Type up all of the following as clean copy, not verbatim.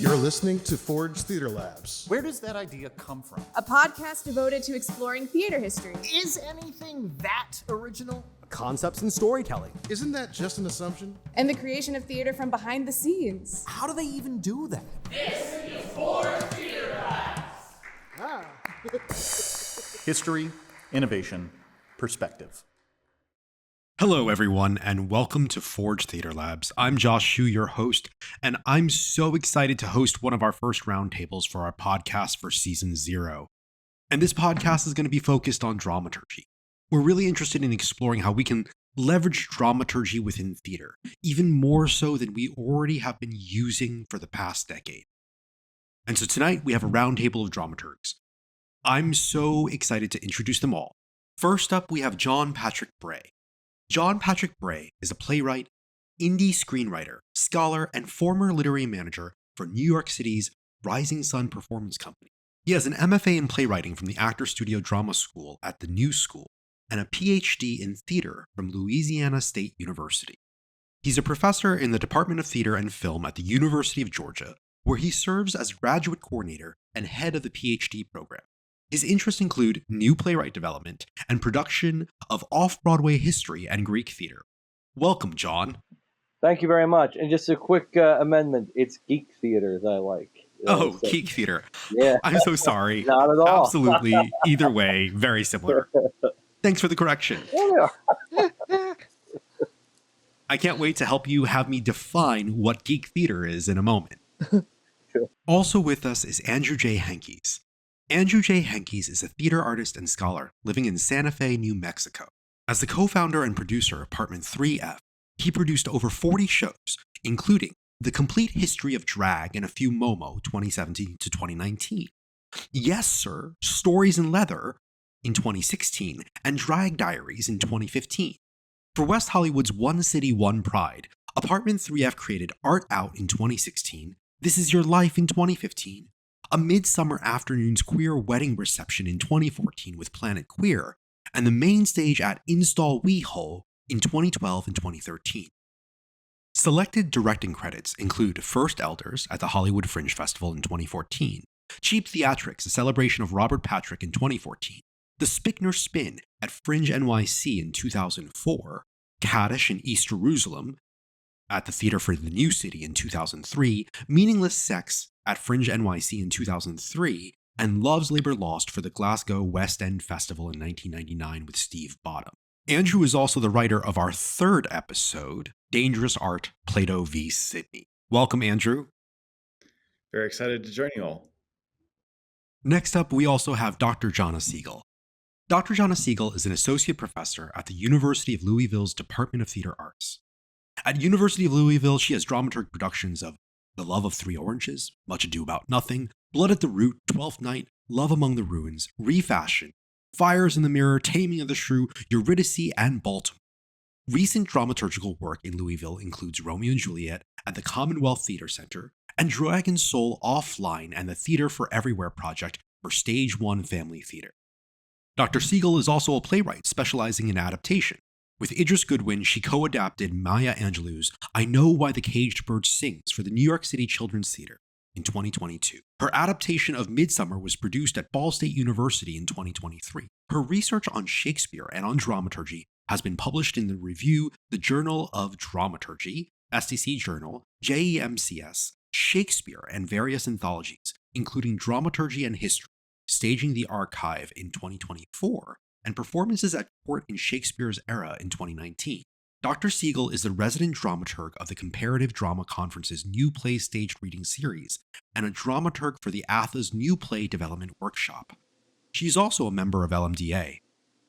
You're listening to Forge Theater Labs. Where does that idea come from? A podcast devoted to exploring theater history. Is anything that original? Concepts and storytelling. Isn't that just an assumption? And the creation of theater from behind the scenes. How do they even do that? This is Forge Theater Labs. History, innovation, perspective. Hello, everyone, and welcome to Forge Theater Labs. I'm Josh Hsu, your host, and I'm so excited to host one of our first roundtables for our podcast for Season 0. And this podcast is going to be focused on dramaturgy. We're really interested in exploring how we can leverage dramaturgy within theater, even more so than we already have been using for the past decade. And so tonight, we have a roundtable of dramaturgs. I'm so excited to introduce them all. First up, we have John Patrick Bray. John Patrick Bray is a playwright, indie screenwriter, scholar, and former literary manager for New York City's Rising Sun Performance Company. He has an MFA in playwriting from the Actor Studio Drama School at the New School and a PhD in theater from Louisiana State University. He's a professor in the Department of Theater and Film at the University of Georgia, where he serves as graduate coordinator and head of the PhD program. His interests include new playwright development and production of off-Broadway history and Greek theater. Welcome, John. Thank you very much. And just a quick amendment, it's geek theater that I like. So, geek theater. Yeah. I'm so sorry. Not at all. Absolutely. Either way, very similar. Thanks for the correction. Yeah. I can't wait to help you have me define what geek theater is in a moment. Sure. Also with us is Andrew J. Henkes. Andrew J. Henkes is a theater artist and scholar living in Santa Fe, New Mexico. As the co-founder and producer of Apartment 3F, he produced over 40 shows, including The Complete History of Drag and a Few Momo 2017 to 2019, Yes Sir, Stories in Leather in 2016, and Drag Diaries in 2015. For West Hollywood's One City, One Pride, Apartment 3F created Art Out in 2016, This Is Your Life in 2015, A Midsummer Afternoon's Queer Wedding Reception in 2014 with Planet Queer, and the main stage at Install WeHo in 2012 and 2013. Selected directing credits include First Elders at the Hollywood Fringe Festival in 2014, Cheap Theatrics, a celebration of Robert Patrick in 2014, The Spickner Spin at Fringe NYC in 2004, Kaddish in East Jerusalem at the Theater for the New City in 2003, Meaningless Sex at Fringe NYC in 2003, and Love's Labor Lost for the Glasgow West End Festival in 1999 with Steve Bottom. Andrew is also the writer of our third episode, Dangerous Art, Plato v. Sydney. Welcome, Andrew. Very excited to join you all. Next up, we also have Dr. Janna Segal. Dr. Janna Segal is an associate professor at the University of Louisville's Department of Theater Arts. At University of Louisville, she has dramaturg productions of The Love of Three Oranges, Much Ado About Nothing, Blood at the Root, Twelfth Night, Love Among the Ruins, Refashion, Fires in the Mirror, Taming of the Shrew, Eurydice, and Baltimore. Recent dramaturgical work in Louisville includes Romeo and Juliet at the Commonwealth Theater Center and Dragon Soul Offline and the Theater for Everywhere project for Stage 1 Family Theater. Dr. Segal is also a playwright specializing in adaptation. With Idris Goodwin, she co-adapted Maya Angelou's I Know Why the Caged Bird Sings for the New York City Children's Theater in 2022. Her adaptation of Midsummer was produced at Ball State University in 2023. Her research on Shakespeare and on dramaturgy has been published in the review The Journal of Dramaturgy, STC Journal, JEMCS, Shakespeare, and various anthologies, including Dramaturgy and History, Staging the Archive in 2024, and Performances at Court in Shakespeare's Era in 2019. Dr. Segal is the resident dramaturg of the Comparative Drama Conference's New Play Staged Reading Series and a dramaturg for the ATHA's New Play Development Workshop. She is also a member of LMDA.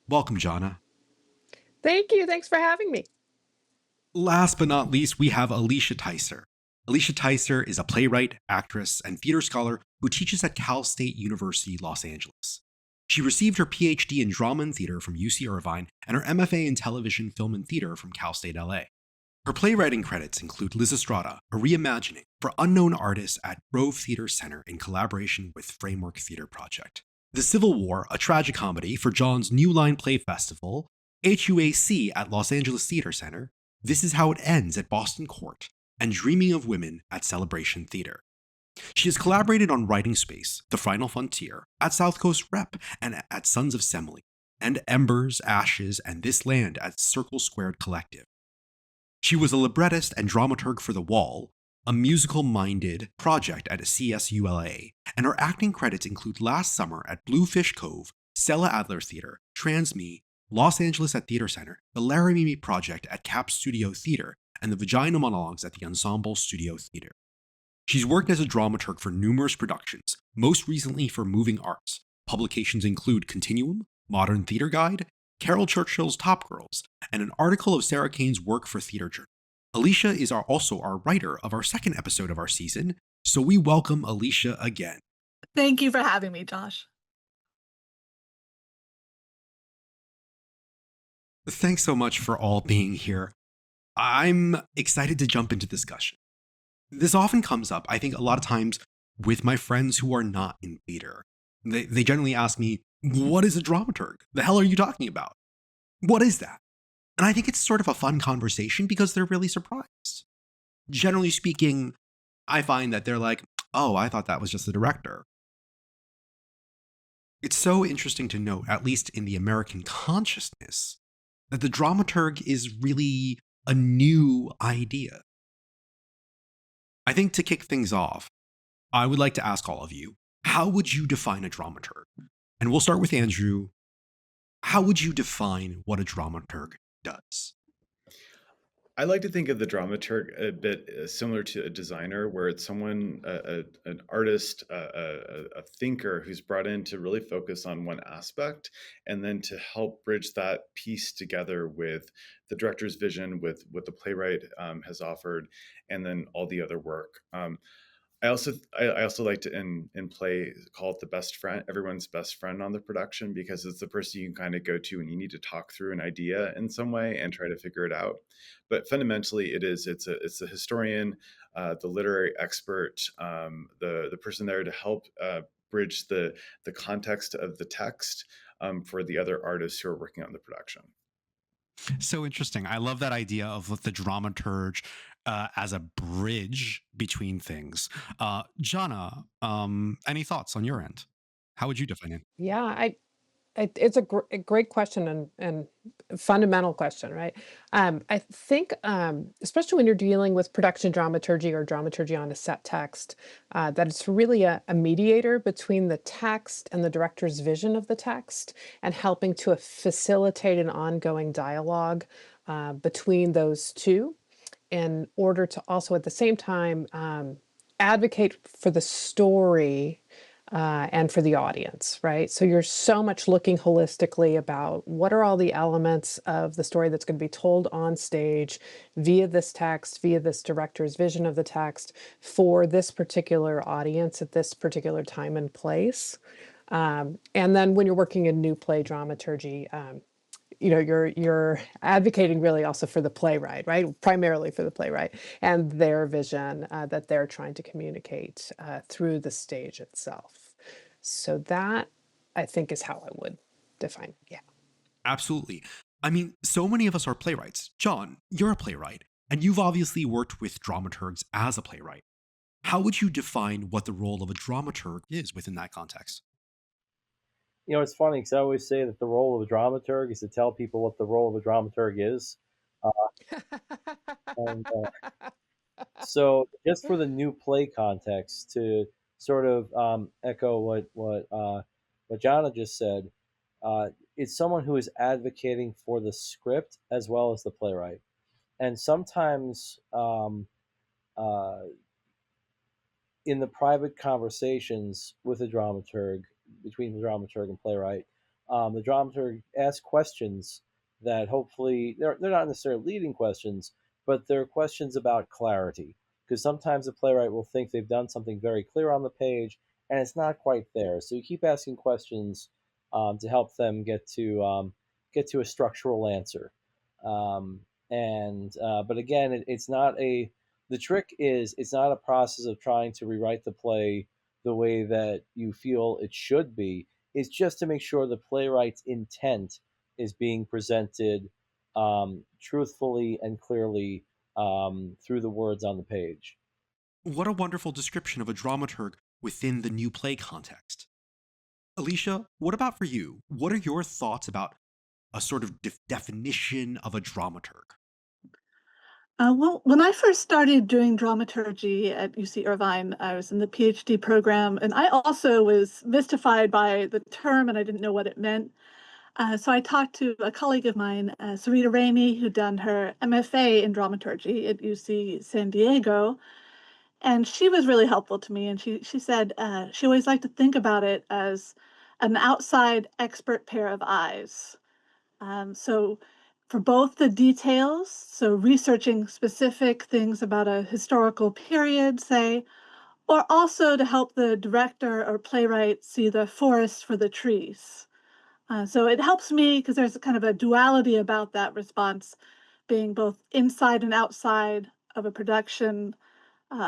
Welcome, Janna. Thank you. Thanks for having me. Last but not least, we have Alicia Tycer. Alicia Tycer is a playwright, actress, and theater scholar who teaches at Cal State University, Los Angeles. She received her PhD in drama and theater from UC Irvine and her MFA in television, film, and theater from Cal State LA. Her playwriting credits include Lysistrata, a reimagining for unknown artists at Grove Theater Center in collaboration with Framework Theater Project. The Civil War, a tragicomedy for John's New Line Play Festival, HUAC at Los Angeles Theater Center, This Is How It Ends at Boston Court, and Dreaming of Women at Celebration Theater. She has collaborated on Writing Space, The Final Frontier, at South Coast Rep, and at Sons of Semele, and Embers, Ashes, and This Land at Circle Squared Collective. She was a librettist and dramaturg for The Wall, a musical-minded project at CSULA, and her acting credits include Last Summer at Bluefish Cove, Stella Adler Theater, TransMe, Los Angeles at Theater Center, the Laramie Project at Cap Studio Theater, and the Vagina Monologues at the Ensemble Studio Theater. She's worked as a dramaturg for numerous productions, most recently for Moving Arts. Publications include Continuum, Modern Theater Guide, Carol Churchill's Top Girls, and an article of Sarah Kane's work for Theater Journal. Alicia is also our writer of our second episode of our season, so we welcome Alicia again. Thank you for having me, Josh. Thanks so much for all being here. I'm excited to jump into discussion. This often comes up, I think, a lot of times with my friends who are not in theater. They generally ask me, what is a dramaturg? The hell are you talking about? What is that? And I think it's sort of a fun conversation because they're really surprised. Generally speaking, I find that they're like, oh, I thought that was just the director. It's so interesting to note, at least in the American consciousness, that the dramaturg is really a new idea. I think to kick things off, I would like to ask all of you, how would you define a dramaturg? And we'll start with Andrew. How would you define what a dramaturg does? I like to think of the dramaturg a bit similar to a designer, where it's someone, an artist, a thinker who's brought in to really focus on one aspect, and then to help bridge that piece together with the director's vision, with what the playwright has offered, and then all the other work. I also like to in play call it the best friend, everyone's best friend on the production, because it's the person you can kind of go to when you need to talk through an idea in some way and try to figure it out. But fundamentally, it's a historian, the literary expert, the person there to help bridge the context of the text for the other artists who are working on the production. So interesting. I love that idea of the dramaturge as a bridge between things. Janna, any thoughts on your end? How would you define it? Yeah, it's a great question and fundamental question, right? I think, especially when you're dealing with production dramaturgy or dramaturgy on a set text, that it's really a mediator between the text and the director's vision of the text, and helping to facilitate an ongoing dialogue between those two, in order to also at the same time advocate for the story and for the audience, right? So you're so much looking holistically about what are all the elements of the story that's going to be told on stage via this text, via this director's vision of the text for this particular audience at this particular time and place. And then when you're working in new play dramaturgy, you're advocating really also for the playwright, right? Primarily for the playwright and their vision that they're trying to communicate through the stage itself. So that, I think, is how I would define it. Yeah. Absolutely. I mean, so many of us are playwrights. John, you're a playwright, and you've obviously worked with dramaturgs as a playwright. How would you define what the role of a dramaturg is within that context? You know, it's funny because I always say that the role of a dramaturg is to tell people what the role of a dramaturg is. And so, just for the new play context, to sort of echo what Janna just said, it's someone who is advocating for the script as well as the playwright. And sometimes in the private conversations with a dramaturg, between the dramaturg and playwright, the dramaturg asks questions that hopefully they're not necessarily leading questions, but they're questions about clarity. Because sometimes the playwright will think they've done something very clear on the page, and it's not quite there. So you keep asking questions to help them get to a structural answer. But again, it's not a. The trick is it's not a process of trying to rewrite the play the way that you feel it should be. It's just to make sure the playwright's intent is being presented truthfully and clearly through the words on the page. What a wonderful description of a dramaturg within the new play context. Alicia, what about for you? What are your thoughts about a sort of definition of a dramaturg? Well, when I first started doing dramaturgy at UC Irvine, I was in the PhD program, and I also was mystified by the term and I didn't know what it meant. So I talked to a colleague of mine, Sarita Rainey, who'd done her MFA in dramaturgy at UC San Diego, and she was really helpful to me. And she said she always liked to think about it as an outside expert pair of eyes. So for both the details, so researching specific things about a historical period, say, or also to help the director or playwright see the forest for the trees. So it helps me because there's kind of a duality about that response, being both inside and outside of a production,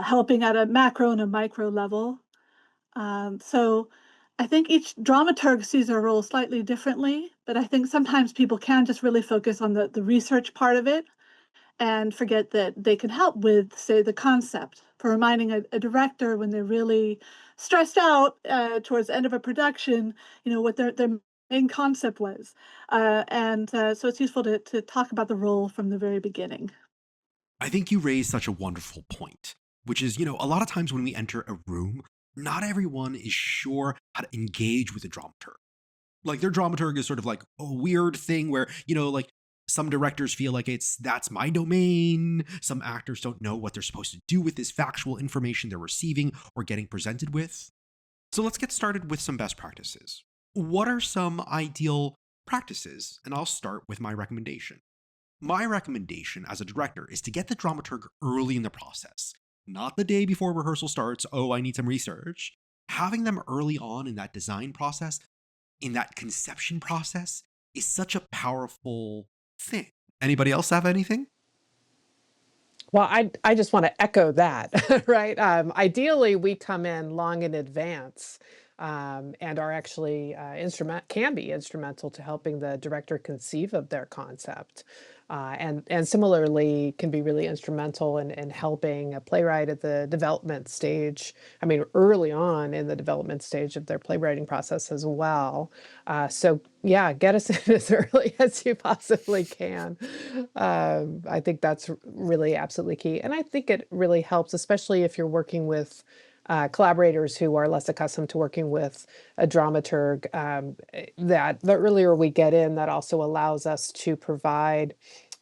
helping at a macro and a micro level. So I think each dramaturg sees their role slightly differently, but I think sometimes people can just really focus on the research part of it and forget that they can help with, say, the concept. For reminding a director when they're really stressed out towards the end of a production, what their main concept was. So it's useful to talk about the role from the very beginning. I think you raised such a wonderful point, which is, a lot of times when we enter a room, not everyone is sure how to engage with a dramaturg. Like their dramaturg is sort of like a weird thing where, like some directors feel like that's my domain. Some actors don't know what they're supposed to do with this factual information they're receiving or getting presented with. So let's get started with some best practices. What are some ideal practices? And I'll start with my recommendation. My recommendation as a director is to get the dramaturg early in the process, not the day before rehearsal starts. Oh, I need some research. Having them early on in that design process, in that conception process, is such a powerful thing. Anybody else have anything? Well, I just want to echo that, right? Ideally, we come in long in advance and are actually can be instrumental to helping the director conceive of their concept. And similarly can be really instrumental in helping a playwright at the development stage. I mean, early on in the development stage of their playwriting process as well. So yeah, get us in as early as you possibly can. I think that's really absolutely key. And I think it really helps, especially if you're working with collaborators who are less accustomed to working with a dramaturg, that the earlier we get in, that also allows us to provide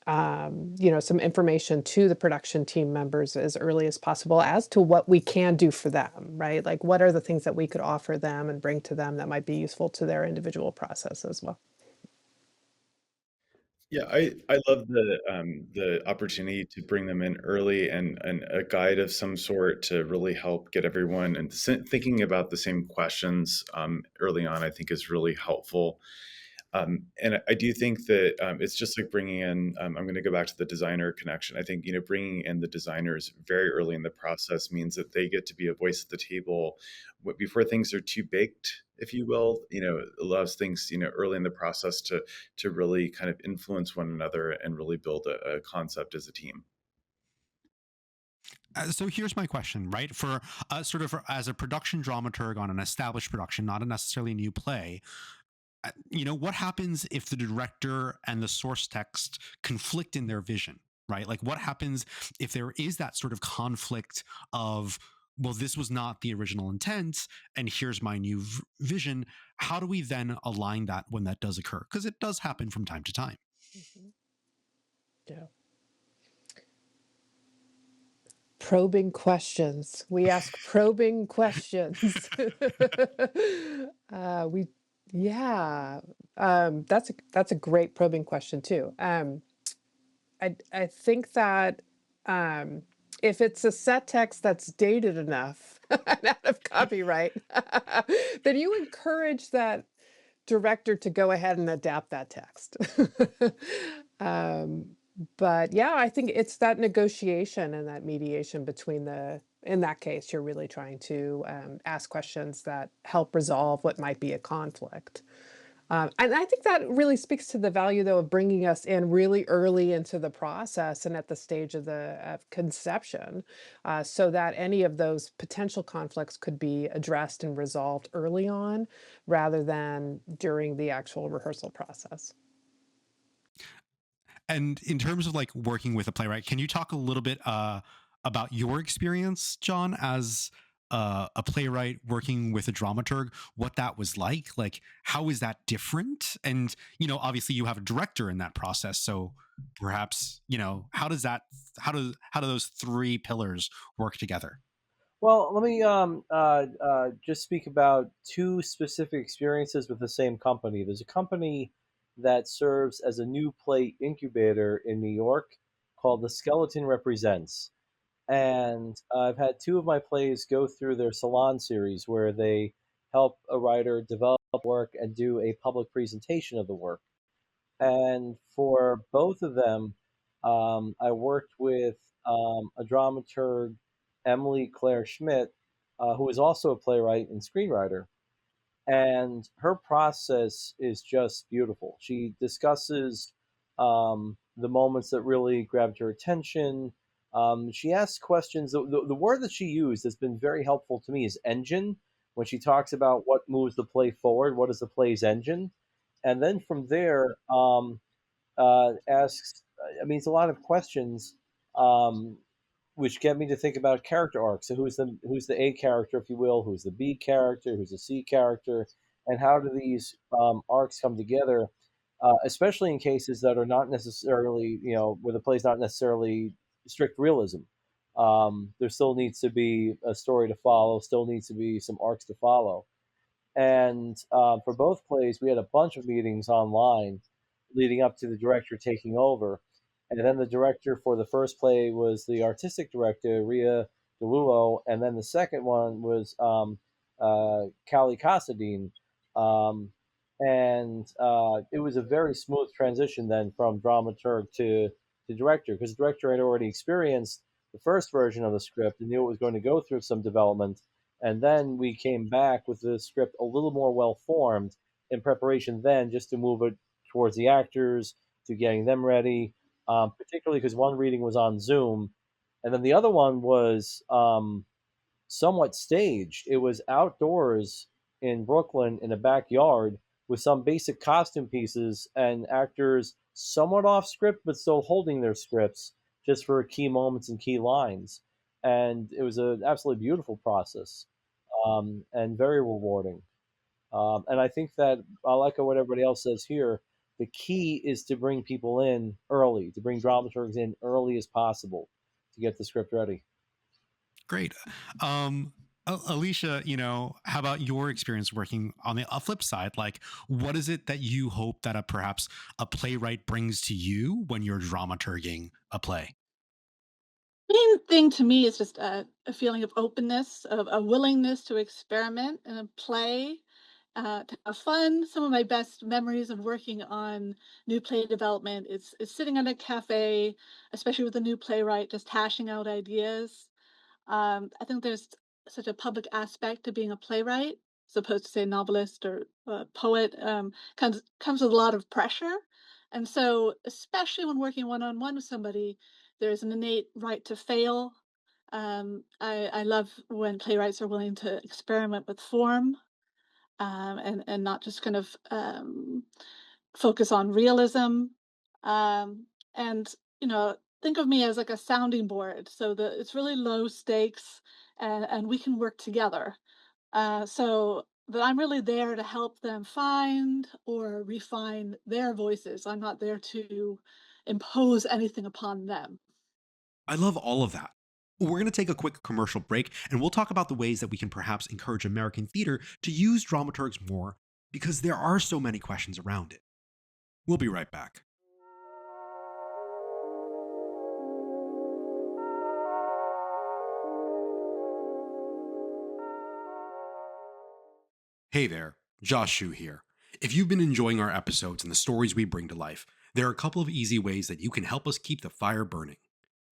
some information to the production team members as early as possible as to what we can do for them, right? Like what are the things that we could offer them and bring to them that might be useful to their individual process as well. Yeah, I love the opportunity to bring them in early and a guide of some sort to really help get everyone and thinking about the same questions early on. I think is really helpful. And I do think that it's just like bringing in. I'm going to go back to the designer connection. I think bringing in the designers very early in the process means that they get to be a voice at the table before things are too baked, if you will. It allows things early in the process to really kind of influence one another and really build a concept as a team. So here's my question, right? For sort of as a production dramaturg on an established production, not a necessarily new play, what happens if the director and the source text conflict in their vision, right? Like what happens if there is that sort of conflict of, well, this was not the original intent, and here's my new vision. How do we then align that when that does occur? Because it does happen from time to time. Mm-hmm. Yeah. Probing questions. We ask probing questions. That's a great probing question too. I think that if it's a set text that's dated enough and out of copyright, then you encourage that director to go ahead and adapt that text. But yeah, I think it's that negotiation and that mediation between in that case, you're really trying to ask questions that help resolve what might be a conflict. And I think that really speaks to the value, though, of bringing us in really early into the process and at the stage of the of conception, so that any of those potential conflicts could be addressed and resolved early on, rather than during the actual rehearsal process. And in terms of like working with a playwright, can you talk a little bit about your experience, John, as a playwright working with a dramaturg? What that was like? Like, how is that different? And obviously, you have a director in that process, so perhaps how does that how do those three pillars work together? Well, let me just speak about two specific experiences with the same company. There's a company that serves as a new play incubator in New York called The Skeleton Represents. And I've had two of my plays go through their salon series where they help a writer develop work and do a public presentation of the work. And for both of them, I worked with a dramaturg, Emily Claire Schmidt, who is also a playwright and screenwriter. And her process is just beautiful. She discusses the moments that really grabbed her attention. She asks questions. The word that she used that's been very helpful to me is engine. When she talks about what moves the play forward, what is the play's engine? And then from there, asks, it's a lot of questions, um, which get me to think about character arcs. So who's the A character, if you will, who's the B character, who's the C character, and how do these arcs come together, especially in cases that are not necessarily, where the play's not necessarily strict realism. There still needs to be a story to follow, still needs to be some arcs to follow. And for both plays, we had a bunch of meetings online leading up to the director taking over. And then the director for the first play was the artistic director, Ria DeLulo. And then the second one was Callie Casadine. And it was a very smooth transition then from dramaturg to director, because the director had already experienced the first version of the script and knew it was going to go through some development. And then we came back with the script a little more well formed in preparation then just to move it towards the actors, to getting them ready, particularly because one reading was on Zoom. And then the other one was somewhat staged. It was outdoors in Brooklyn in a backyard with some basic costume pieces and actors somewhat off script, but still holding their scripts just for key moments and key lines. And it was an absolutely beautiful process, and very rewarding. And I think that, I like what everybody else says here, the key is to bring people in early, to bring dramaturgs in early as possible to get the script ready. Great. Alicia, how about your experience working on the flip side? Like, what is it that you hope that perhaps a playwright brings to you when you're dramaturging a play? Main thing to me is just a feeling of openness, of a willingness to experiment in a play, to have fun. Some of my best memories of working on new play development is sitting at a cafe, especially with a new playwright, just hashing out ideas. I think there's such a public aspect to being a playwright, as opposed to say novelist or poet. Comes with a lot of pressure, and so especially when working one on one with somebody, there's an innate right to fail. I love when playwrights are willing to experiment with form, and not just kind of focus on realism. And think of me as like a sounding board, so that it's really low stakes, and we can work together. So that I'm really there to help them find or refine their voices. I'm not there to impose anything upon them. I love all of that. We're going to take a quick commercial break and we'll talk about the ways that we can perhaps encourage American theater to use dramaturgs more, because there are so many questions around it. We'll be right back. Hey there, Josh Hsu here. If you've been enjoying our episodes and the stories we bring to life, there are a couple of easy ways that you can help us keep the fire burning.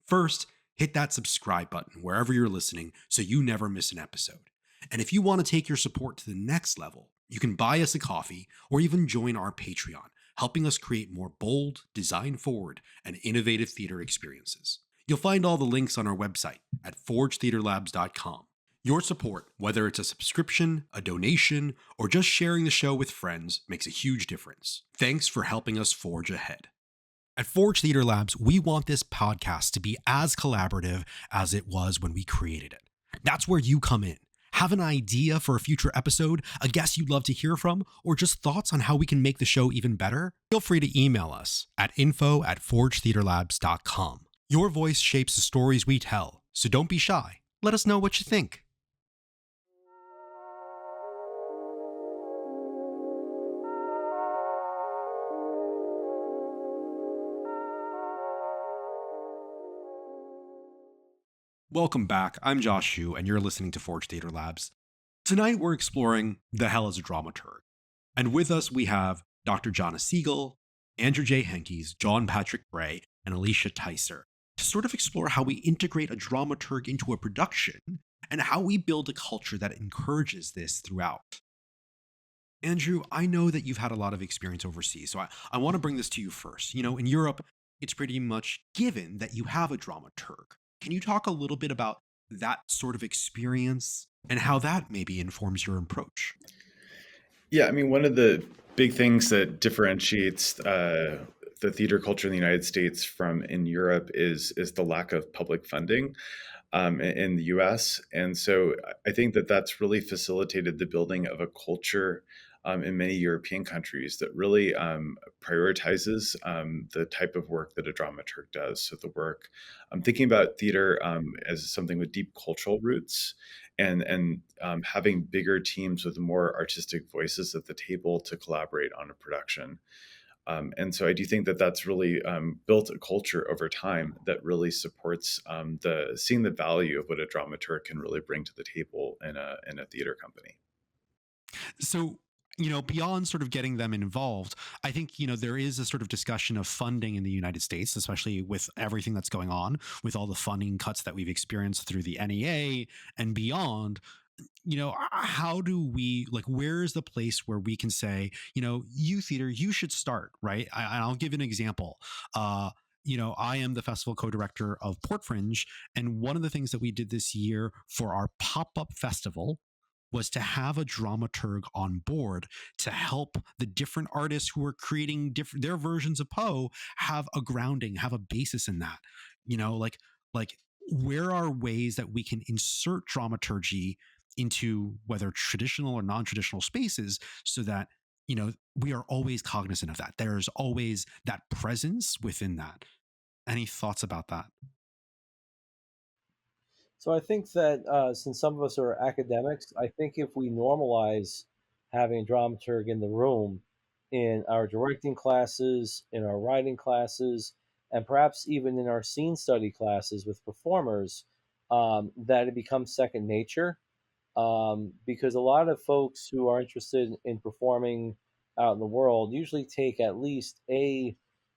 First, hit that subscribe button wherever you're listening so you never miss an episode. And if you want to take your support to the next level, You can buy us a coffee or even join our Patreon, helping us create more bold, design-forward, and innovative theater experiences. You'll find all the links on our website at forgetheaterlabs.com. Your support, whether it's a subscription, a donation, or just sharing the show with friends, makes a huge difference. Thanks for helping us forge ahead. At Forge Theater Labs, we want this podcast to be as collaborative as it was when we created it. That's where you come in. Have an idea for a future episode, a guest you'd love to hear from, or just thoughts on how we can make the show even better? Feel free to email us at info@forgetheaterlabs.com. Your voice shapes the stories we tell, so don't be shy. Let us know what you think. Welcome back. I'm Josh Hsu, and you're listening to Forge Theater Labs. Tonight, we're exploring the hell as a dramaturg. And with us, we have Dr. Joshua Segal, Andrew J. Henkes, John Patrick Bray, and Alicia Tycer to sort of explore how we integrate a dramaturg into a production and how we build a culture that encourages this throughout. Andrew, I know that you've had a lot of experience overseas, so I want to bring this to you first. You know, in Europe, it's pretty much given that you have a dramaturg. Can you talk a little bit about that sort of experience and how that maybe informs your approach? Yeah, I mean, one of the big things that differentiates the theater culture in the United States from in Europe is the lack of public funding in the U.S. And so I think that that's really facilitated the building of a culture in many European countries that really prioritizes the type of work that a dramaturg does. So the work, I'm thinking about theater as something with deep cultural roots, and having bigger teams with more artistic voices at the table to collaborate on a production. And so I do think that that's really built a culture over time that really supports seeing the value of what a dramaturg can really bring to the table in a theater company. So, you know, beyond sort of getting them involved, I think, you know, there is a sort of discussion of funding in the United States, especially with everything that's going on, with all the funding cuts that we've experienced through the NEA and beyond. You know, how do we, like, where is the place where we can say, you know, you theater, you should start, right? I'll give an example. You know, I am the festival co-director of Port Fringe, and one of the things that we did this year for our pop-up festival was to have a dramaturg on board to help the different artists who are creating their versions of Poe have a grounding, have a basis in that. You know, like where are ways that we can insert dramaturgy into whether traditional or non-traditional spaces so that, you know, we are always cognizant of that. There's always that presence within that. Any thoughts about that? So I think that since some of us are academics, I think if we normalize having a dramaturg in the room in our directing classes, in our writing classes, and perhaps even in our scene study classes with performers, that it becomes second nature. Because a lot of folks who are interested in performing out in the world usually take at least a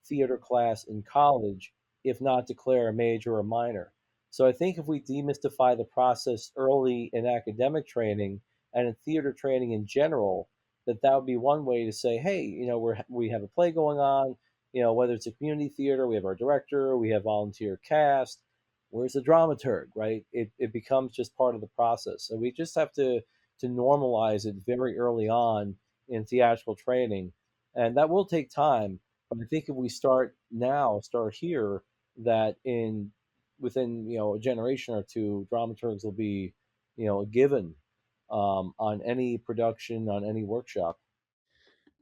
theater class in college, if not declare a major or minor. So I think if we demystify the process early in academic training and in theater training in general, that would be one way to say, hey, you know, we have a play going on, you know, whether it's a community theater, we have our director, we have volunteer cast, where's the dramaturg, right? It becomes just part of the process. So we just have to normalize it very early on in theatrical training. And that will take time. But I think if we start now, start here, that within, you know, a generation or two, dramaturgs will be, you know, given on any production, on any workshop.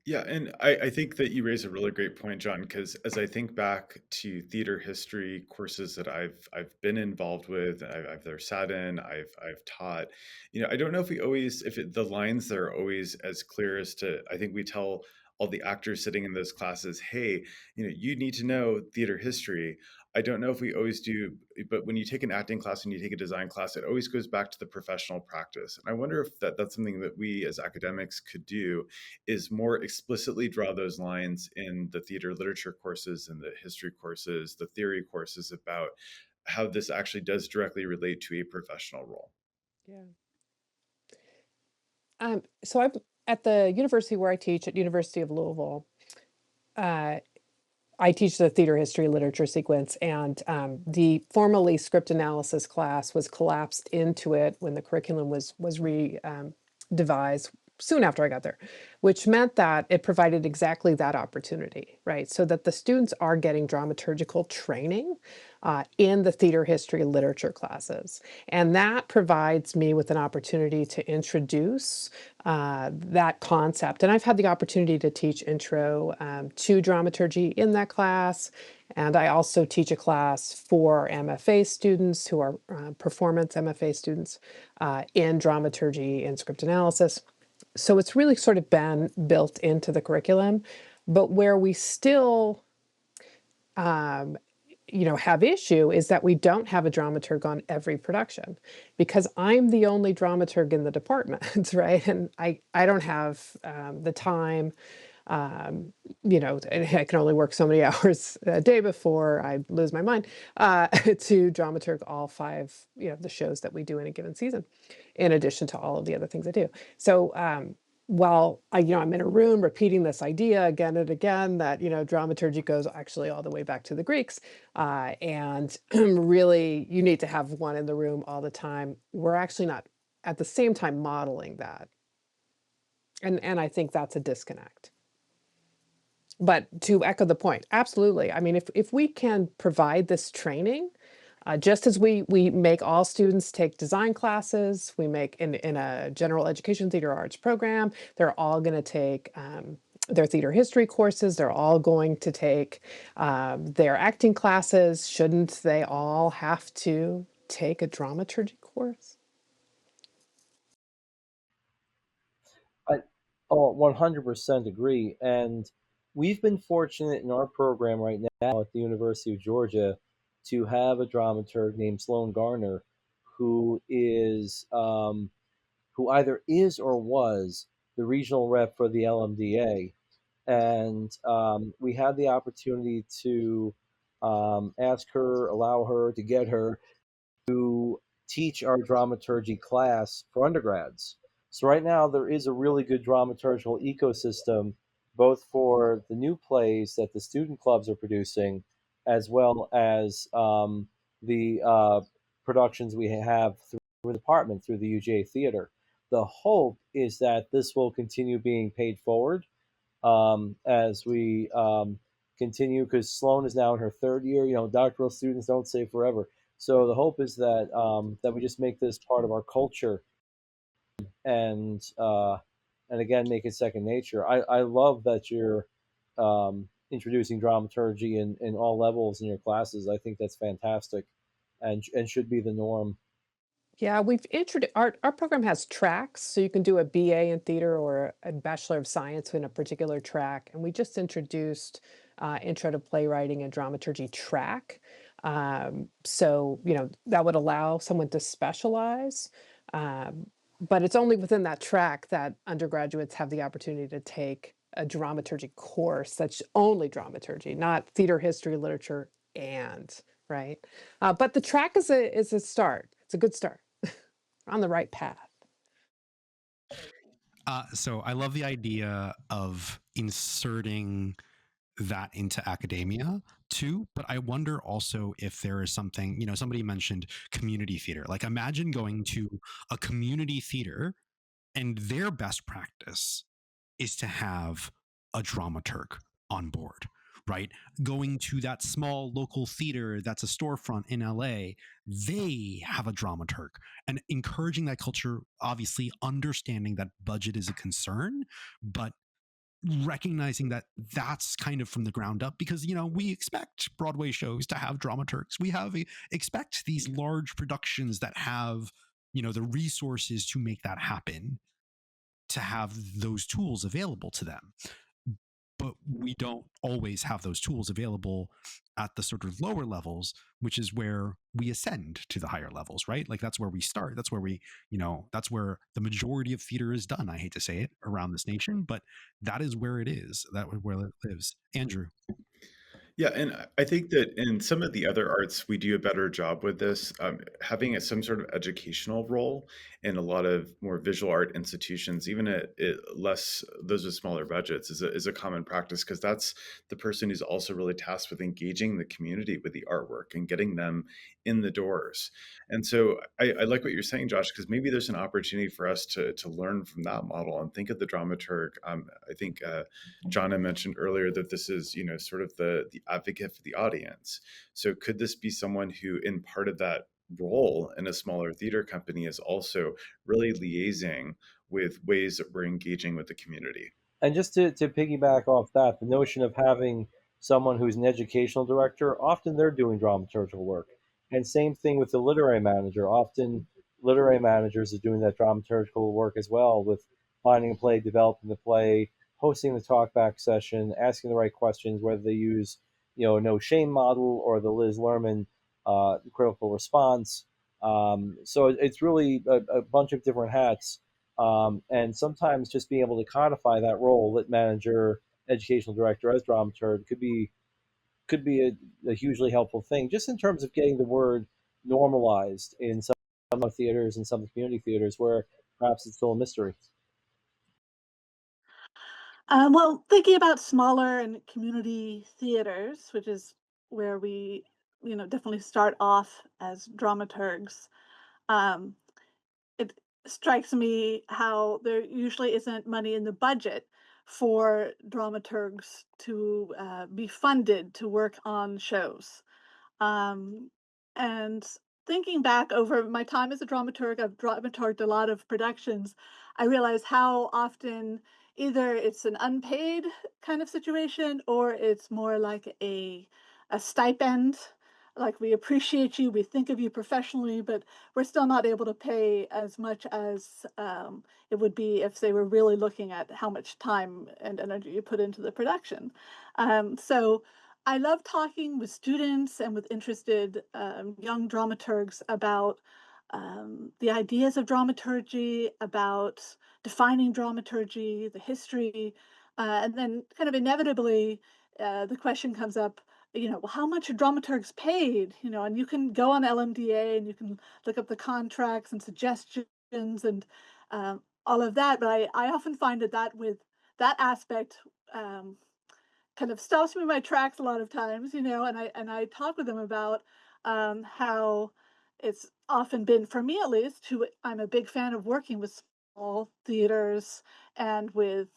Yeah, and I think that you raise a really great point, John, because as I think back to theater history courses that I've been involved with, I've either sat in, I've taught, you know, I don't know if we always, the lines that are always as clear as to, I think we tell all the actors sitting in those classes, hey, you know, you need to know theater history. I don't know if we always do, but when you take an acting class and you take a design class, it always goes back to the professional practice. And I wonder if that's something that we as academics could do, is more explicitly draw those lines in the theater literature courses and the history courses, the theory courses about how this actually does directly relate to a professional role. Yeah. So at the university where I teach, at University of Louisville, I teach the theater history literature sequence, and the formerly script analysis class was collapsed into it when the curriculum was devised soon after I got there, which meant that it provided exactly that opportunity, right? So that the students are getting dramaturgical training in the theater history literature classes. And that provides me with an opportunity to introduce that concept. And I've had the opportunity to teach intro to dramaturgy in that class. And I also teach a class for MFA students who are performance MFA students in dramaturgy and script analysis. So it's really sort of been built into the curriculum, but where we still have issue is that we don't have a dramaturg on every production, because I'm the only dramaturg in the department, right? And I don't have the time. I can only work so many hours a day before I lose my mind to dramaturg all 5, the shows that we do in a given season, in addition to all of the other things I do. So while I'm in a room repeating this idea again and again that dramaturgy goes actually all the way back to the Greeks, and really you need to have one in the room all the time, we're actually not at the same time modeling that, and I think that's a disconnect. But to echo the point, absolutely. I mean, if we can provide this training, just as we make all students take design classes, we make in a general education theater arts program, they're all going to take their theater history courses, they're all going to take their acting classes. Shouldn't they all have to take a dramaturgy course? I 100% agree. And we've been fortunate in our program right now at the University of Georgia to have a dramaturg named Sloan Garner, who is who either is or was the regional rep for the LMDA. And we had the opportunity to ask her, allow her to get her to teach our dramaturgy class for undergrads. So right now there is a really good dramaturgical ecosystem, both for the new plays that the student clubs are producing, as well as the productions we have through the department, through the UGA Theater. The hope is that this will continue being paid forward as we continue, because Sloan is now in her 3rd year. Doctoral students don't stay forever. So the hope is that that we just make this part of our culture, and again make it second nature. I love that you're introducing dramaturgy in all levels in your classes. I think that's fantastic, and should be the norm. Yeah, we've introduced our program has tracks, so you can do a BA in theater or a Bachelor of Science in a particular track. And we just introduced Intro to Playwriting and Dramaturgy track. So, that would allow someone to specialize. But it's only within that track that undergraduates have the opportunity to take a dramaturgy course that's only dramaturgy, not theater history, literature, right? But the track is a start. It's a good start. On the right path. So I love the idea of inserting that into academia too, but I wonder also if there is something, somebody mentioned community theater. Like imagine going to a community theater and their best practice is to have a dramaturg on board, right? Going to that small local theater that's a storefront in LA, they have a dramaturg, and encouraging that culture, obviously understanding that budget is a concern, but recognizing that that's kind of from the ground up, because we expect Broadway shows to have dramaturgs. We expect these large productions that have the resources to make that happen, to have those tools available to them. But we don't always have those tools available at the sort of lower levels, which is where we ascend to the higher levels, right? Like that's where we start. That's where that's where the majority of theater is done. I hate to say it around this nation, but that is where it is. That is where it lives. Andrew. Yeah, and I think that in some of the other arts, we do a better job with this, having some sort of educational role in a lot of more visual art institutions, even at less, those with smaller budgets, is a common practice because that's the person who's also really tasked with engaging the community with the artwork and getting them in the doors. And so I like what you're saying, Josh, because maybe there's an opportunity for us to learn from that model and think of the dramaturg. I think Janna mentioned earlier that this is, sort of the advocate for the audience. So could this be someone who, in part of that role in a smaller theater company, is also really liaising with ways that we're engaging with the community? And just to piggyback off that, the notion of having someone who's an educational director, often they're doing dramaturgical work. And same thing with the literary manager. Often literary managers are doing that dramaturgical work as well, with finding a play, developing the play, hosting the talkback session, asking the right questions, whether they use, no shame model or the Liz Lerman critical response. So it's really a bunch of different hats, and sometimes just being able to codify that role, lit manager, educational director as dramaturg, could be a hugely helpful thing, just in terms of getting the word normalized in some theaters and some community theaters where perhaps it's still a mystery. Well, thinking about smaller and community theaters, which is where we, definitely start off as dramaturgs, um, it strikes me how there usually isn't money in the budget for dramaturgs to be funded to work on shows. Um, and thinking back over my time as a dramaturg, I've dramaturged a lot of productions. I realize how often either it's an unpaid kind of situation or it's more like a stipend. Like we appreciate you, we think of you professionally, but we're still not able to pay as much as it would be if they were really looking at how much time and energy you put into the production. So I love talking with students and with interested young dramaturgs about the ideas of dramaturgy, about defining dramaturgy, the history, and then kind of inevitably the question comes up, well, how much are dramaturgs paid? And you can go on LMDA and you can look up the contracts and suggestions and all of that. But I often find that with that aspect, kind of stops me in my tracks a lot of times, and I talk with them about how it's often been, for me at least, who I'm a big fan of working with small theaters and with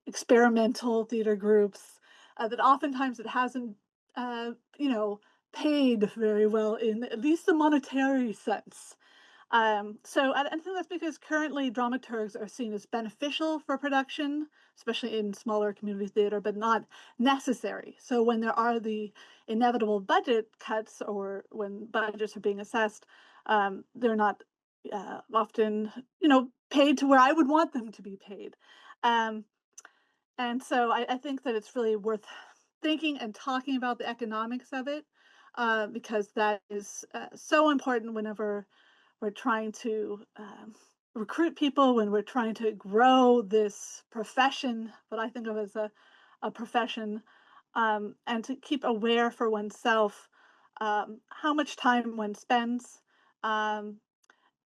experimental theater groups, that oftentimes it hasn't, uh, you know, paid very well in at least the monetary sense. So I think that's because currently dramaturgs are seen as beneficial for production, especially in smaller community theater, but not necessary. So when there are the inevitable budget cuts or when budgets are being assessed, they're not often, paid to where I would want them to be paid. Um, and so I think that it's really worth thinking and talking about the economics of it, because that is so important whenever we're trying to recruit people, when we're trying to grow this profession, what I think of as a profession, and to keep aware for oneself how much time one spends, um,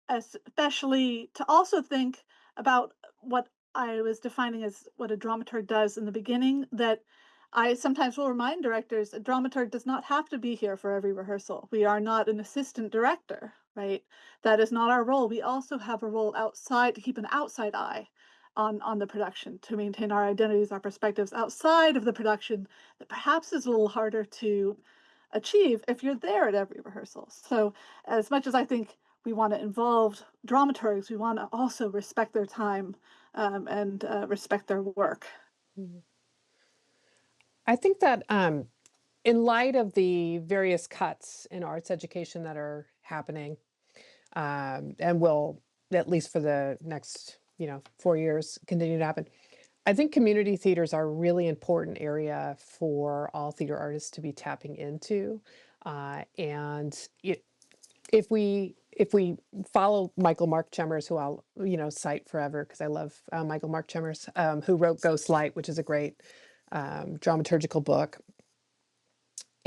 especially to also think about what I was defining as what a dramaturg does in the beginning, that I sometimes will remind directors a dramaturg does not have to be here for every rehearsal. We are not an assistant director, right? That is not our role. We also have a role outside to keep an outside eye on the production, to maintain our identities, our perspectives outside of the production that perhaps is a little harder to achieve if you're there at every rehearsal. So as much as I think we want to involve dramaturgs, we want to also respect their time, and respect their work. Mhm. I think that in light of the various cuts in arts education that are happening, and will, at least for the next, 4 years, continue to happen, I think community theaters are a really important area for all theater artists to be tapping into. And if we follow Michael Mark Chemmers, who I'll cite forever because I love Michael Mark Chemmers, who wrote Ghost Light, which is a great dramaturgical book.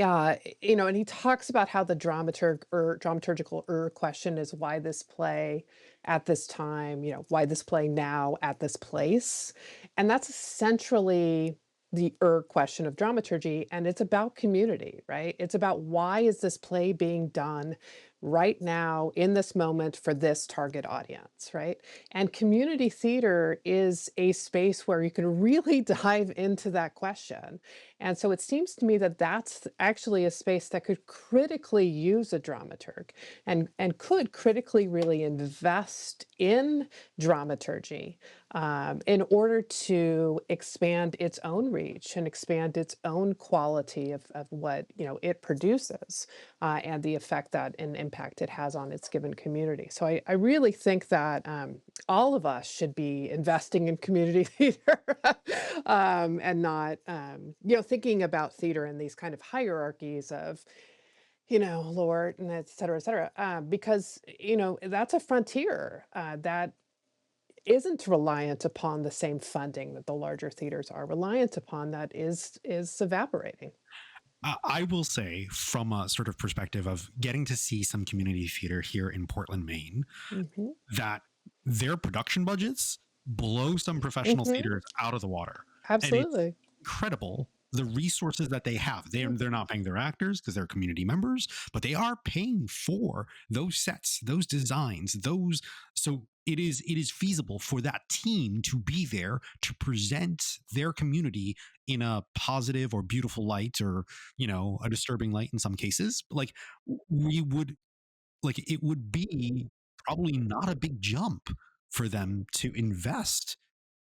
and he talks about how the dramaturgical question is why this play at this time, why this play now at this place. And that's essentially the question of dramaturgy. And it's about community, right? It's about why is this play being done right now in this moment for this target audience, right? And community theater is a space where you can really dive into that question. And so it seems to me that that's actually a space that could critically use a dramaturg and could critically really invest in dramaturgy in order to expand its own reach and expand its own quality of what it produces and the effect that and impact it has on its given community. So I really think that all of us should be investing in community theater and not thinking about theater in these kind of hierarchies of Lord and et cetera, because that's a frontier that isn't reliant upon the same funding that the larger theaters are reliant upon, that is evaporating. I will say, from a sort of perspective of getting to see some community theater here in Portland, Maine, that their production budgets blow some professional theaters out of the water. Absolutely. And it's incredible the resources that they have. They're not paying their actors because they're community members, but they are paying for those sets, those designs, those. So it is feasible for that team to be there to present their community in a positive or beautiful light, or a disturbing light in some cases. Like it would be probably not a big jump for them to invest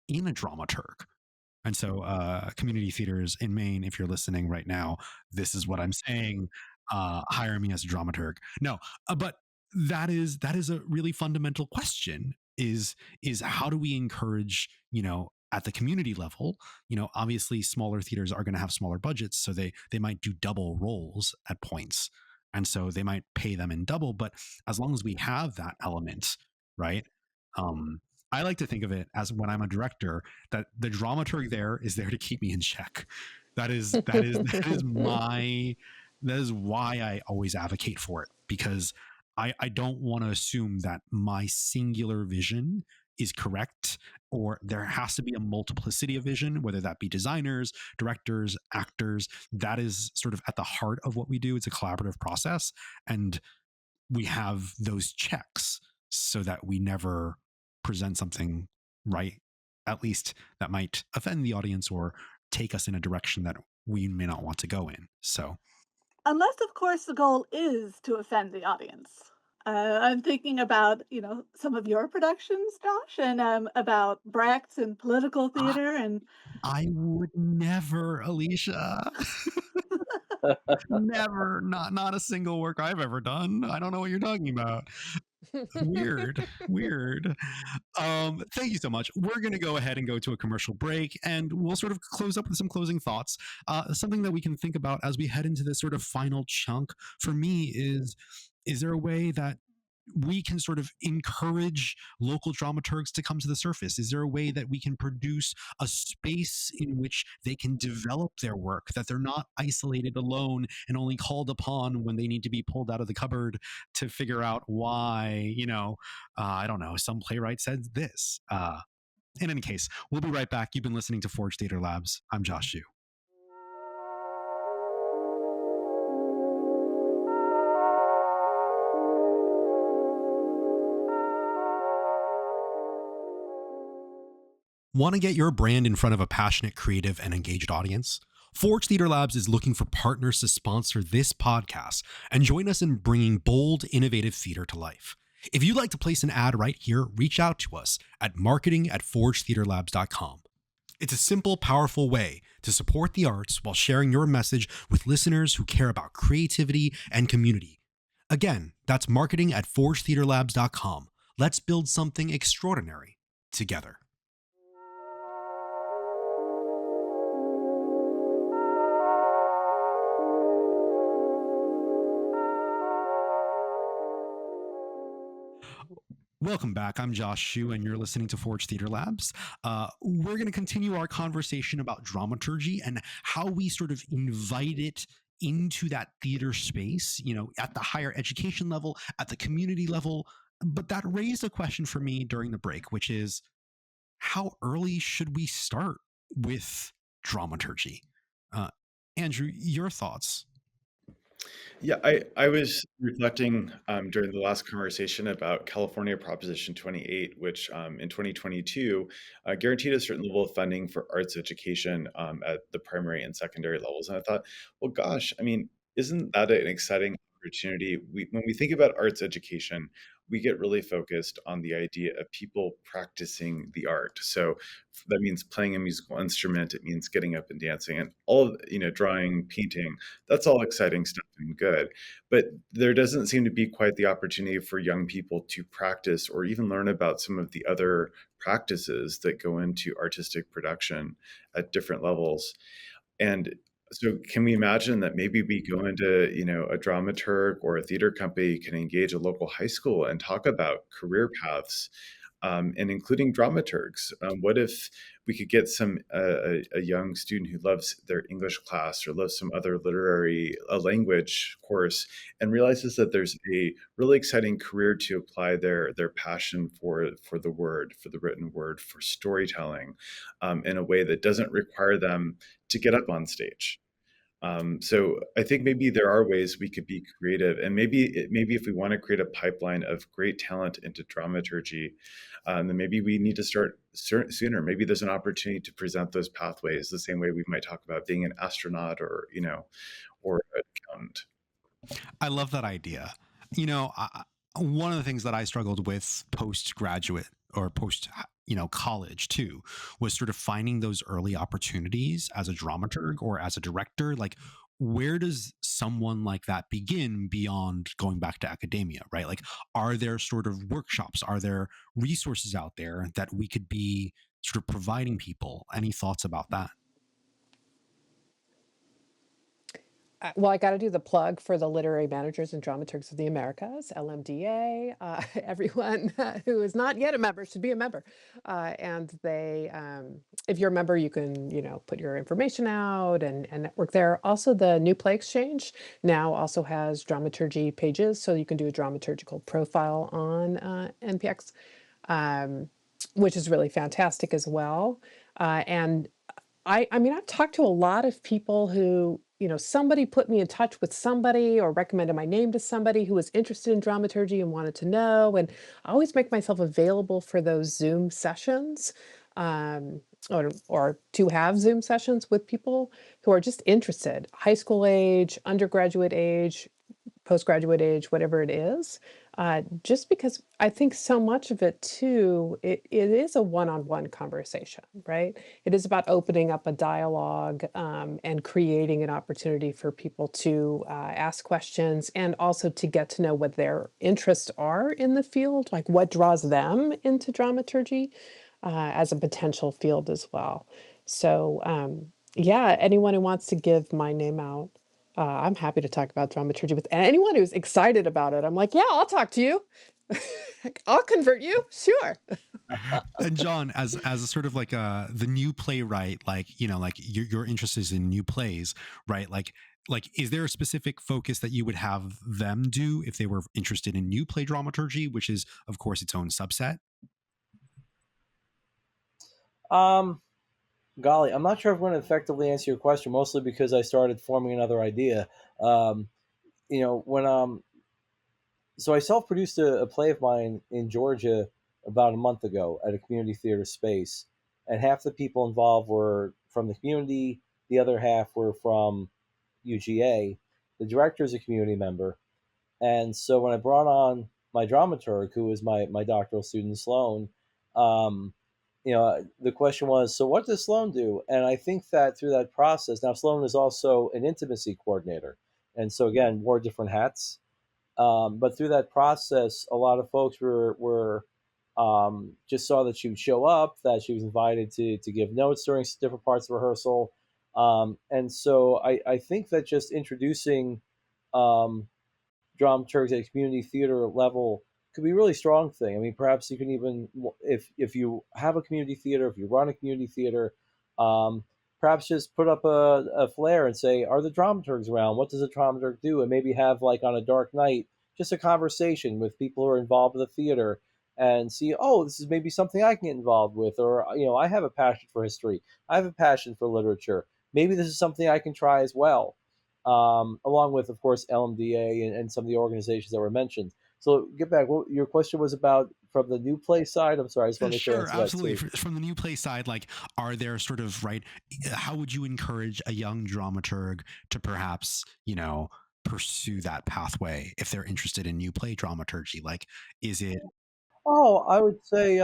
in a dramaturg. And so community theaters in Maine, if you're listening right now, this is what I'm saying. Hire me as a dramaturg. No, but that is a really fundamental question, is how do we encourage, at the community level, obviously smaller theaters are going to have smaller budgets, so they might do double roles at points. And so they might pay them in double, but as long as we have that element, right? I like to think of it as, when I'm a director, that the dramaturg there is there to keep me in check. That is why I always advocate for it, because I don't want to assume that my singular vision is correct, or there has to be a multiplicity of vision, whether that be designers, directors, actors. That is sort of at the heart of what we do. It's a collaborative process, and we have those checks so that we never present something, right, at least that might offend the audience or take us in a direction that we may not want to go in. So Unless, of course, the goal is to offend the audience. I'm thinking about, some of your productions, Josh, and about Brecht and political theater. And I would never, Alicia. Never. Not a single work I've ever done. I don't know what you're talking about. Weird. Thank you so much. We're going to go ahead and go to a commercial break, and we'll sort of close up with some closing thoughts. Something that we can think about as we head into this sort of final chunk for me is there a way that we can sort of encourage local dramaturgs to come to the surface? Is there a way that we can produce a space in which they can develop their work, that they're not isolated alone and only called upon when they need to be pulled out of the cupboard to figure out why, I don't know, some playwright said this. In any case, we'll be right back. You've been listening to Forge Theater Labs. I'm Josh Hsu. Want to get your brand in front of a passionate, creative, and engaged audience? Forge Theater Labs is looking for partners to sponsor this podcast and join us in bringing bold, innovative theater to life. If you'd like to place an ad right here, reach out to us at marketing@forgetheaterlabs.com. It's a simple, powerful way to support the arts while sharing your message with listeners who care about creativity and community. Again, that's marketing@forgetheaterlabs.com. Let's build something extraordinary together. Welcome back. I'm Josh Hsu, and you're listening to Forge Theater Labs. We're going to continue our conversation about dramaturgy and how we sort of invite it into that theater space, at the higher education level, at the community level. But that raised a question for me during the break, which is, how early should we start with dramaturgy? Andrew, your thoughts? Yeah, I was reflecting during the last conversation about California Proposition 28, which in 2022 guaranteed a certain level of funding for arts education at the primary and secondary levels. And I thought, well, gosh, I mean, isn't that an exciting opportunity? When we think about arts education, we get really focused on the idea of people practicing the art. So that means playing a musical instrument. It means getting up and dancing, and all of, drawing, painting. That's all exciting stuff and good. But there doesn't seem to be quite the opportunity for young people to practice or even learn about some of the other practices that go into artistic production at different levels. And so can we imagine that maybe we go into, a dramaturg or a theater company can engage a local high school and talk about career paths, and including dramaturgs? What if we could get a young student who loves their English class or loves some other literary language course and realizes that there's a really exciting career to apply their passion for the word, for the written word, for storytelling, in a way that doesn't require them to get up on stage. So I think maybe there are ways we could be creative, and maybe if we want to create a pipeline of great talent into dramaturgy, then maybe we need to start sooner. Maybe there's an opportunity to present those pathways the same way we might talk about being an astronaut or an accountant. I love that idea. One of the things that I struggled with postgraduate or post, college too, was sort of finding those early opportunities as a dramaturg or as a director. Like, where does someone like that begin beyond going back to academia, right? Like, are there sort of workshops? Are there resources out there that we could be sort of providing people? Any thoughts about that? Well, I got to do the plug for the Literary Managers and Dramaturgs of the Americas, LMDA. Everyone who is not yet a member should be a member. And they, if you're a member, you can, put your information out and network there. Also, the New Play Exchange now also has dramaturgy pages, so you can do a dramaturgical profile on NPX, which is really fantastic as well. And I mean, I've talked to a lot of people who, somebody put me in touch with somebody or recommended my name to somebody who was interested in dramaturgy and wanted to know. And I always make myself available for those Zoom sessions, or to have Zoom sessions with people who are just interested, high school age, undergraduate age, postgraduate age, whatever it is, just because I think so much of it too, it is a one-on-one conversation, right? It is about opening up a dialogue, and creating an opportunity for people to ask questions and also to get to know what their interests are in the field, like what draws them into dramaturgy as a potential field as well. So yeah, anyone who wants to give my name out, I'm happy to talk about dramaturgy with anyone who's excited about it. I'm like, yeah, I'll talk to you. I'll convert you. Sure. And John, as a sort of like the new playwright, like, like your interest is in new plays, right? Like, is there a specific focus that you would have them do if they were interested in new play dramaturgy, which is, of course, its own subset? Golly, I'm not sure if I'm going to effectively answer your question, mostly because I started forming another idea. When so I self-produced a play of mine in Georgia about a month ago at a community theater space, and half the people involved were from the community, the other half were from UGA. The director is a community member, and so when I brought on my dramaturg, who was my doctoral student Sloan, the question was, so what does Sloan do? And I think that through that process, now Sloan is also an intimacy coordinator, and so again, wore different hats. But through that process, a lot of folks were just saw that she would show up, that she was invited to give notes during different parts of rehearsal. And so I think that just introducing dramaturgs at a community theater level could be a really strong thing. I mean, perhaps you can even, if you have a community theater, if you run a community theater, perhaps just put up a flare and say, are the dramaturgs around? What does a dramaturg do? And maybe have, like, on a dark night, just a conversation with people who are involved with the theater and see, oh, this is maybe something I can get involved with. Or, I have a passion for history. I have a passion for literature. Maybe this is something I can try as well. Along with, of course, LMDA and some of the organizations that were mentioned. So get back. What your question was about from the new play side? I'm sorry, I just want to make sure I Sure, answer that absolutely. too. From the new play side, like, are there sort of, right, how would you encourage a young dramaturg to perhaps, pursue that pathway if they're interested in new play dramaturgy? Like, is it Oh, I would say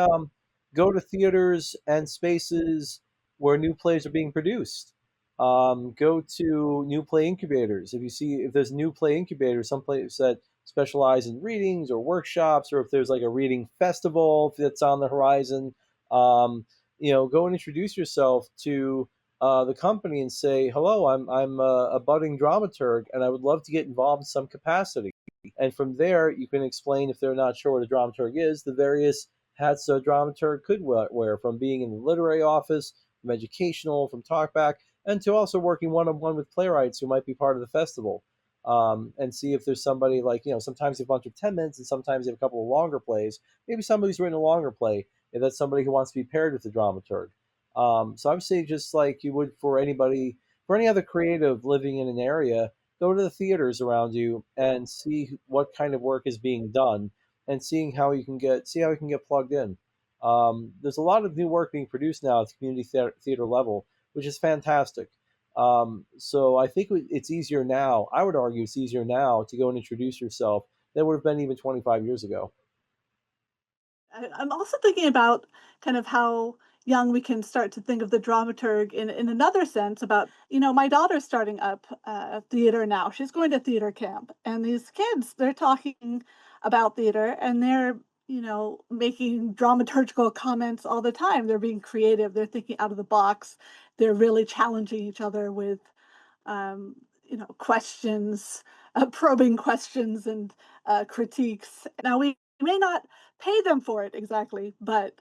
go to theaters and spaces where new plays are being produced. Go to new play incubators. If there's new play incubators, some places that specialize in readings or workshops, or if there's like a reading festival that's on the horizon, go and introduce yourself to the company and say, "Hello, I'm a budding dramaturg, and I would love to get involved in some capacity." And from there, you can explain, if they're not sure what a dramaturg is, the various hats a dramaturg could wear, from being in the literary office, from educational, from talkback, and to also working one-on-one with playwrights who might be part of the festival. And see if there's somebody, like, sometimes you have a bunch of 10 minutes and sometimes you have a couple of longer plays. Maybe somebody who's written a longer play, if that's somebody who wants to be paired with the dramaturg. So I would say, just like you would for any other creative living in an area, go to the theaters around you and see what kind of work is being done, and see how you can get plugged in. There's a lot of new work being produced now at the community theater level, which is fantastic. So I think it's easier now. I would argue it's easier now to go and introduce yourself than it would have been even 25 years ago. I'm also thinking about kind of how young we can start to think of the dramaturg in another sense about, my daughter's starting up theater now. She's going to theater camp, and these kids, they're talking about theater, and they're, making dramaturgical comments all the time. They're being creative. They're thinking out of the box. They're really challenging each other with, questions, probing questions and critiques. Now, we may not pay them for it exactly, but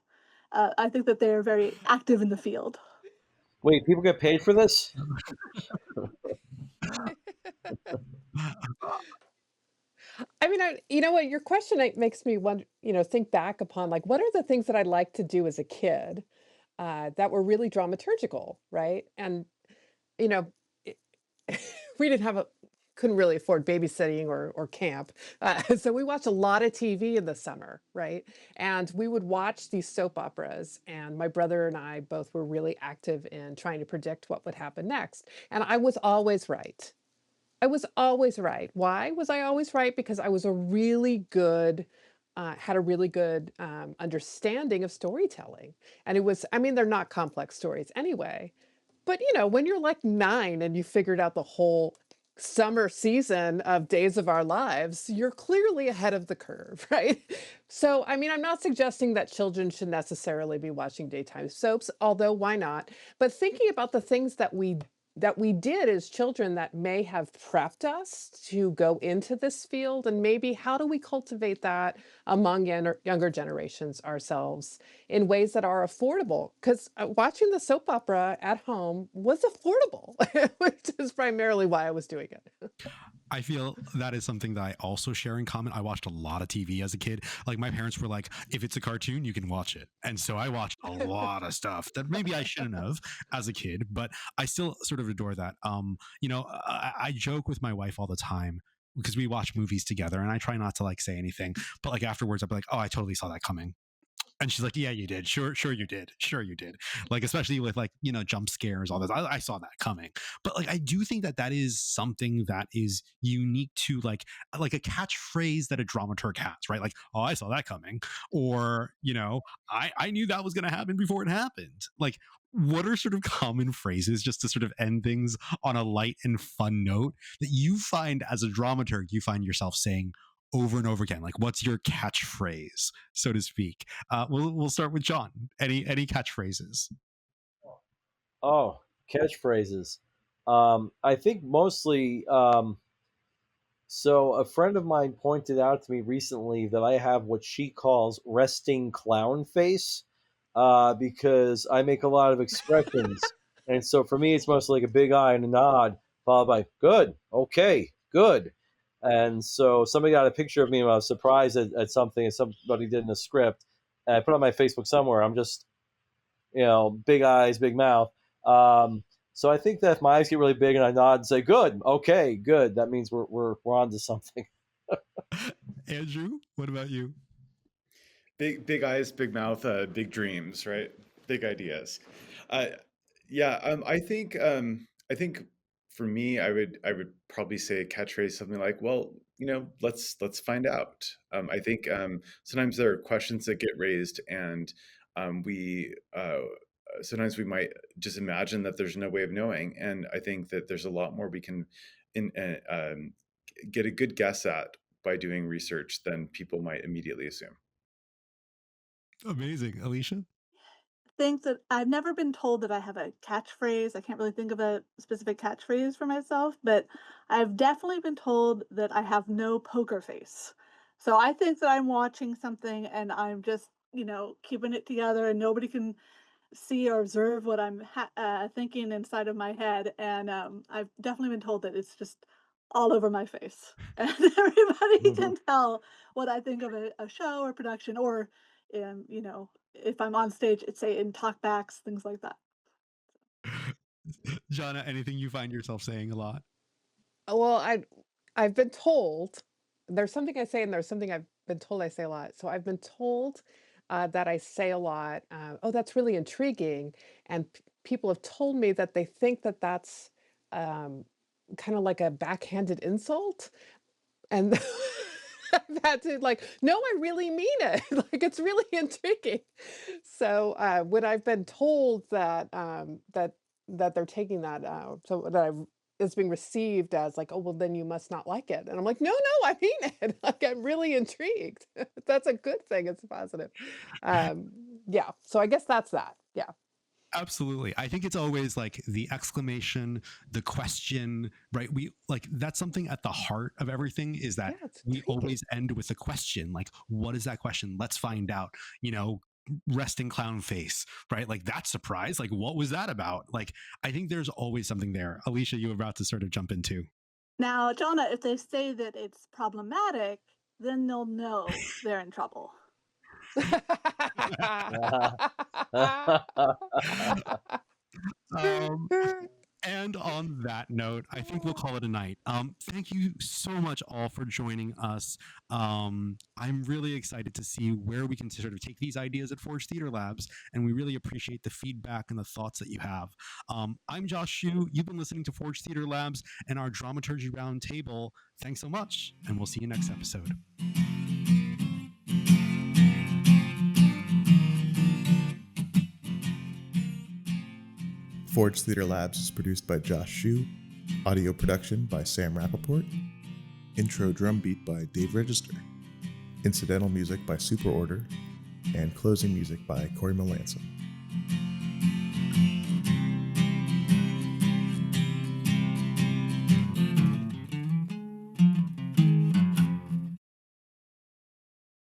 I think that they're very active in the field. Wait, people get paid for this? I mean, you know what? Your question makes me wonder, think back upon, like, what are the things that I liked to do as a kid that were really dramaturgical, right? And, you know, it, we couldn't really afford babysitting or camp. So we watched a lot of TV in the summer, right? And we would watch these soap operas. And my brother and I both were really active in trying to predict what would happen next. And I was always right. I was always right. Why was I always right? Because I was had a really good understanding of storytelling. And they're not complex stories anyway. But, when you're like 9 and you figured out the whole summer season of Days of Our Lives, you're clearly ahead of the curve, right? So, I'm not suggesting that children should necessarily be watching daytime soaps, although why not? But thinking about the things that we did as children that may have prepped us to go into this field, and maybe how do we cultivate that among younger generations ourselves in ways that are affordable? Because watching the soap opera at home was affordable, which is primarily why I was doing it. I feel that is something that I also share in common. I watched a lot of TV as a kid. Like, my parents were like, if it's a cartoon, you can watch it. And so I watched a lot of stuff that maybe I shouldn't have as a kid, but I still sort of adore that. I joke with my wife all the time because we watch movies together, and I try not to, like, say anything, but, like, afterwards I'll be like, oh, I totally saw that coming. And she's like, yeah, you did. Sure, you did. Sure, you did. Like, especially with, like, jump scares, all this. I saw that coming. But, like, I do think that is something that is unique to, like a catchphrase that a dramaturg has, right? Like, oh, I saw that coming. Or, I knew that was going to happen before it happened. Like, what are sort of common phrases, just to sort of end things on a light and fun note, that you find as a dramaturg, you find yourself saying over and over again? Like, what's your catchphrase, so to speak? We'll start with John. Any catchphrases? Oh, catchphrases. I think mostly. So a friend of mine pointed out to me recently that I have what she calls resting clown face, because I make a lot of expressions And so for me, it's mostly like a big eye and a nod, followed by good, okay, good. And so somebody got a picture of me when I was surprised at something that somebody did in the script. And I put it on my Facebook somewhere. I'm just, big eyes, big mouth. So I think that if my eyes get really big and I nod and say, good, okay, good, that means we're on to something. Andrew, what about you? Big eyes, big mouth, big dreams, right? Big ideas. I think for me, I would probably say a catchphrase something like, well, let's find out. I think sometimes there are questions that get raised, and we sometimes we might just imagine that there's no way of knowing, and I think that there's a lot more we can get a good guess at by doing research than people might immediately assume. Amazing. Alicia? Think that I've never been told that I have a catchphrase. I can't really think of a specific catchphrase for myself, but I've definitely been told that I have no poker face. So I think that I'm watching something and I'm just, keeping it together and nobody can see or observe what I'm thinking inside of my head. And I've definitely been told that it's just all over my face. And everybody can tell what I think of a show or production or, if I'm on stage, it's say in talkbacks, things like that. Janna, anything you find yourself saying a lot? Well, I've been told there's something I say and there's something I've been told I say a lot. So I've been told that I say a lot. Oh, that's really intriguing, and people have told me that they think that that's kind of like a backhanded insult, and I've had to no, I really mean it. Like it's really intriguing. So when I've been told that that they're taking that so that it's being received as like, oh well, then you must not like it, and I'm like, no, I mean it. Like I'm really intrigued. That's a good thing. It's positive. Yeah. So I guess that's that. Yeah. Absolutely. I think it's always like the exclamation, the question, right? We like that's something at the heart of everything is that we always end with a question. Like, what is that question? Let's find out, resting clown face, right? Like that surprise. Like, what was that about? Like, I think there's always something there. Alicia, you were about to sort of jump into. Now, Janna, if they say that it's problematic, then they'll know they're in trouble. And on that note, I think we'll call it a night. Thank you so much all for joining us. I'm really excited to see where we can sort of take these ideas at Forge Theater Labs, and we really appreciate the feedback and the thoughts that you have. I'm Josh Hsu. You've been listening to Forge Theater Labs and our Dramaturgy Roundtable. Thanks so much, and we'll see you next episode. Forge Theater Labs is produced by Josh Hsu, audio production by Sam Rappaport, intro drum beat by Dave Register, incidental music by Super Order, and closing music by Corey Melanson.